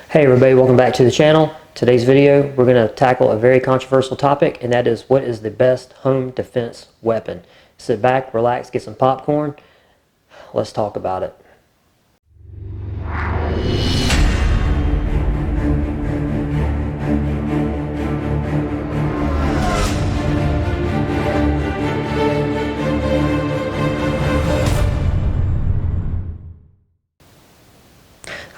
Hey everybody, welcome back to the channel. Today's video, we're going to tackle a very controversial topic, and that is what is the best home defense weapon. Sit back, relax, get some popcorn. Let's talk about it.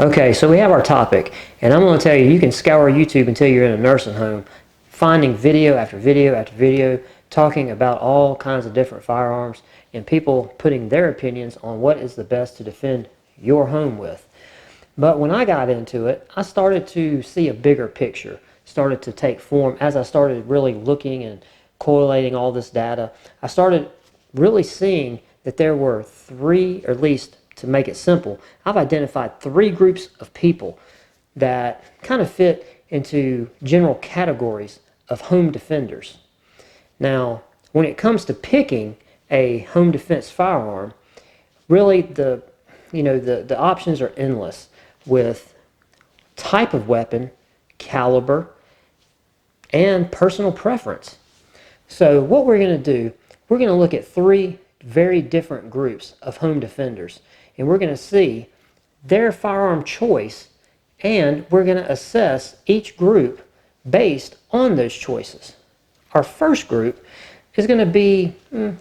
Okay, so we have our topic, and I'm going to tell you, you can scour YouTube until you're in a nursing home, finding video after video after video, talking about all kinds of different firearms, and people putting their opinions on what is the best to defend your home with. But when I got into it, I started to see a bigger picture, started to take form. As I started really looking and correlating all this data, I started really seeing that there were three, or at least to make it simple, I've identified three groups of people that kind of fit into general categories of home defenders. Now, when it comes to picking a home defense firearm, really the options are endless with type of weapon, caliber, and personal preference. So what we're going to do, we're going to look at three very different groups of home defenders, and we're going to see their firearm choice, and we're going to assess each group based on those choices. Our first group is going to be,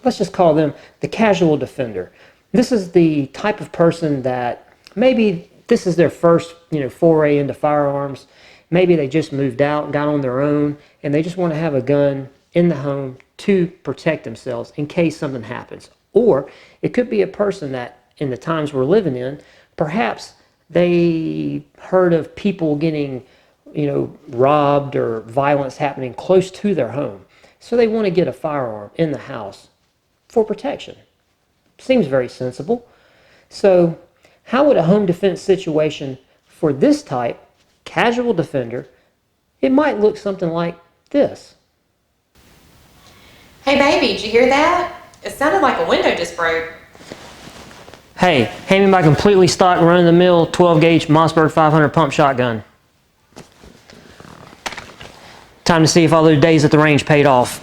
let's just call them the casual defender. This is the type of person that maybe this is their first foray into firearms. Maybe they just moved out and got on their own, and they just want to have a gun in the home to protect themselves in case something happens. Or it could be a person that in the times we're living in, perhaps they heard of people getting robbed or violence happening close to their home. So they want to get a firearm in the house for protection. Seems very sensible. So how would a home defense situation for this type, casual defender, it might look something like this. Hey baby, did you hear that? It sounded like a window just broke. Hey, hand me my completely stock, run-of-the-mill 12-gauge Mossberg 500 pump shotgun. Time to see if all those days at the range paid off.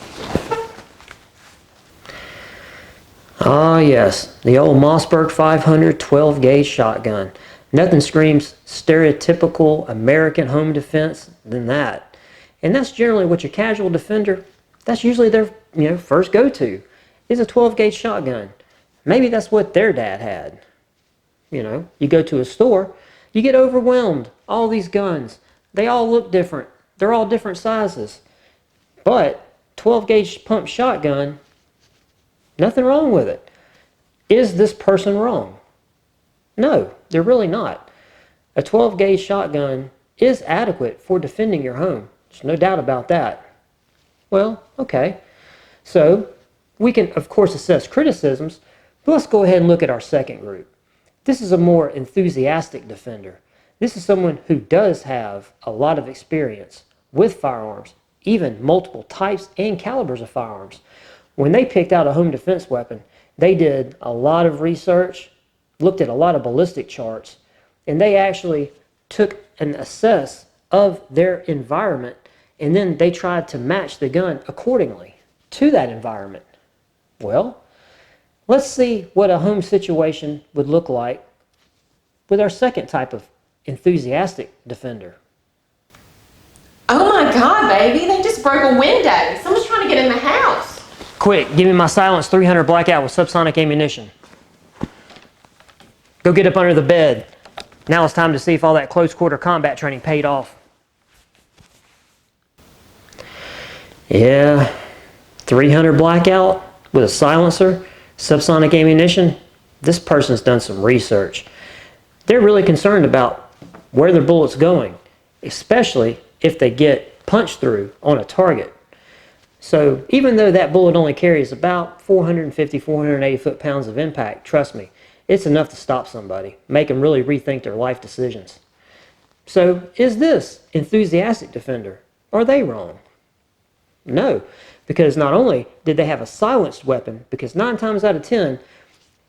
Ah yes, the old Mossberg 500 12-gauge shotgun. Nothing screams stereotypical American home defense than that. And that's generally what your casual defender, that's usually their first go-to, is a 12-gauge shotgun. Maybe that's what their dad had. You go to a store, you get overwhelmed. All these guns, they all look different. They're all different sizes. But 12-gauge pump shotgun, nothing wrong with it. Is this person wrong? No, they're really not. A 12-gauge shotgun is adequate for defending your home. There's no doubt about that. Well, okay. So we can, of course, assess criticisms. But let's go ahead and look at our second group. This is a more enthusiastic defender. This is someone who does have a lot of experience with firearms, even multiple types and calibers of firearms. When they picked out a home defense weapon, they did a lot of research, looked at a lot of ballistic charts, and they actually took an assess of their environment, and then they tried to match the gun accordingly to that environment. Well, let's see what a home situation would look like with our second type of enthusiastic defender. Oh my God, baby, they just broke a window. Someone's trying to get in the house. Quick, give me my Silence 300 blackout with subsonic ammunition. Go get up under the bed. Now it's time to see if all that close quarter combat training paid off. Yeah, 300 blackout with a silencer, subsonic ammunition. This person's done some research. They're really concerned about where their bullet's going, especially if they get punched through on a target. So even though that bullet only carries about 450, 480 foot-pounds of impact, trust me, it's enough to stop somebody, make them really rethink their life decisions. So is this enthusiastic defender? Are they wrong? No, because not only did they have a silenced weapon, because 9 times out of 10,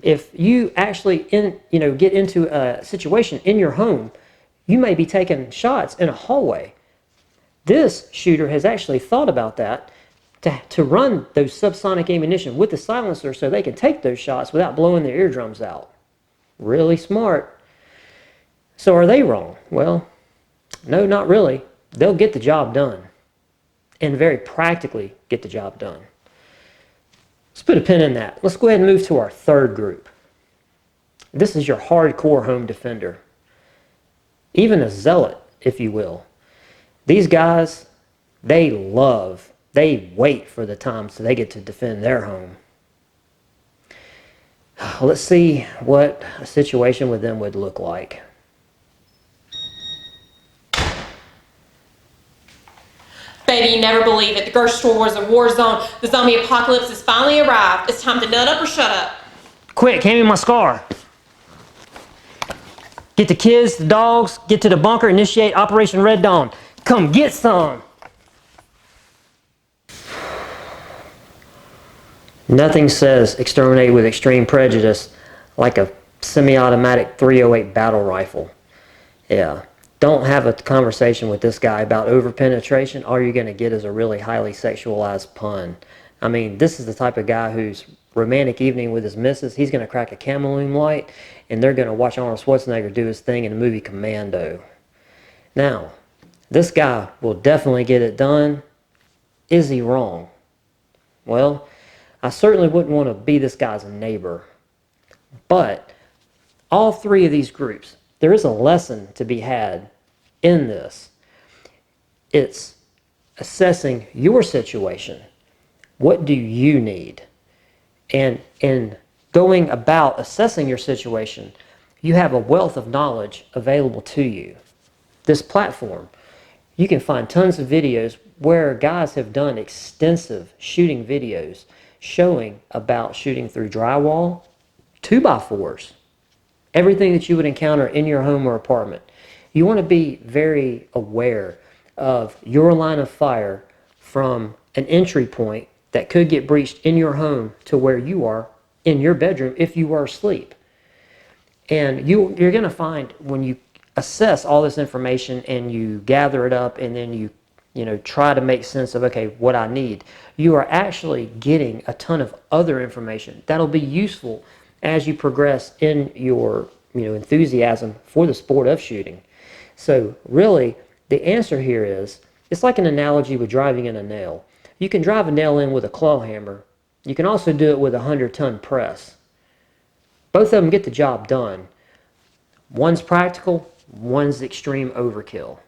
if you actually get into a situation in your home You may be taking shots in a hallway. This shooter has actually thought about that to run those subsonic ammunition with the silencer so they can take those shots without blowing their eardrums out. Really smart. So are they wrong? Well, no, not really. They'll get the job done, and very practically get the job done. Let's put a pin in that. Let's go ahead and move to our third group. This is your hardcore home defender. Even a zealot, if you will. These guys, they wait for the time so they get to defend their home. Let's see what a situation with them would look like. Baby, you never believe it. The grocery store was a war zone. The zombie apocalypse has finally arrived. It's time to nut up or shut up. Quick, hand me my scar. Get the kids, the dogs, get to the bunker, initiate Operation Red Dawn. Come get some. Nothing says exterminate with extreme prejudice like a semi-automatic .308 battle rifle. Yeah. Don't have a conversation with this guy about over-penetration. All you're going to get is a really highly sexualized pun. I mean, this is the type of guy who's romantic evening with his missus. He's going to crack a chamomile light, and they're going to watch Arnold Schwarzenegger do his thing in the movie Commando. Now, this guy will definitely get it done. Is he wrong? Well, I certainly wouldn't want to be this guy's neighbor. But all three of these groups, there is a lesson to be had in this. It's assessing your situation. What do you need? And in going about assessing your situation, you have a wealth of knowledge available to you. This platform, you can find tons of videos where guys have done extensive shooting videos showing about shooting through drywall, 2x4s, everything that you would encounter in your home or apartment. You want to be very aware of your line of fire from an entry point that could get breached in your home to where you are in your bedroom if you are asleep. And you're going to find when you assess all this information and you gather it up and then you try to make sense of, okay, what I need, you are actually getting a ton of other information that'll be useful as you progress in your enthusiasm for the sport of shooting. So really, the answer here is, it's like an analogy with driving in a nail. You can drive a nail in with a claw hammer. You can also do it with a 100-ton press. Both of them get the job done. One's practical, one's extreme overkill.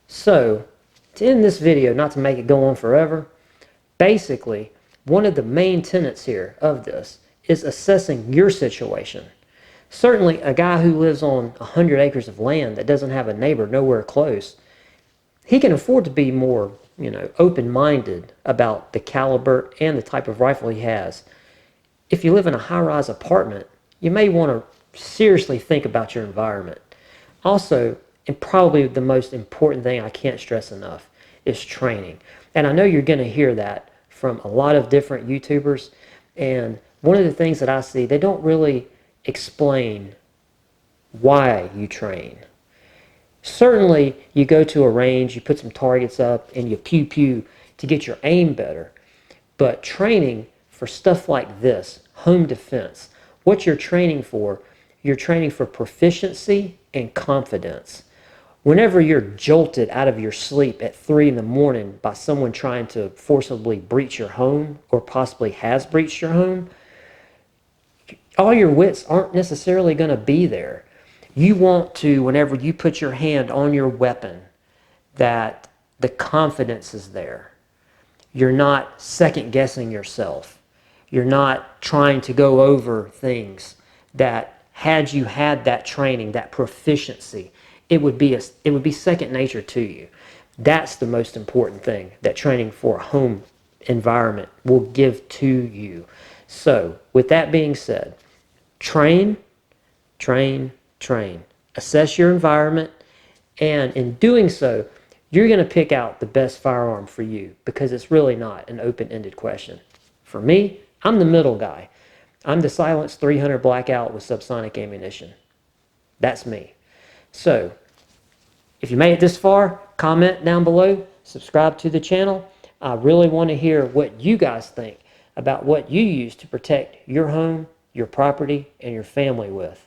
So, to end this video, not to make it go on forever, basically, one of the main tenets here of this is assessing your situation. Certainly, a guy who lives on 100 acres of land that doesn't have a neighbor nowhere close, he can afford to be more, open-minded about the caliber and the type of rifle he has. If you live in a high-rise apartment, you may want to seriously think about your environment. Also, and probably the most important thing I can't stress enough, is training. And I know you're going to hear that from a lot of different YouTubers. And one of the things that I see, they don't really explain why you train. Certainly, you go to a range, you put some targets up, and you pew-pew to get your aim better. But training for stuff like this, home defense, what you're training for proficiency and confidence. Whenever you're jolted out of your sleep at 3 in the morning by someone trying to forcibly breach your home or possibly has breached your home, all your wits aren't necessarily going to be there. You want to, whenever you put your hand on your weapon, that the confidence is there. You're not second guessing yourself. You're not trying to go over things that, had you had that training, that proficiency, it would be second nature to you. That's the most important thing that training for a home environment will give to you. So, with that being said, train, train, train. Assess your environment, and in doing so, you're going to pick out the best firearm for you, because it's really not an open-ended question. For me, I'm the middle guy. I'm the silenced 300 blackout with subsonic ammunition. That's me. So, If you made it this far, comment down below, subscribe to the channel. I really want to hear what you guys think about what you use to protect your home, your property, and your family with.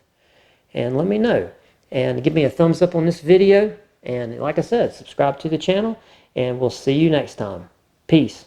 And let me know. And give me a thumbs up on this video. And like I said, subscribe to the channel, and we'll see you next time. Peace.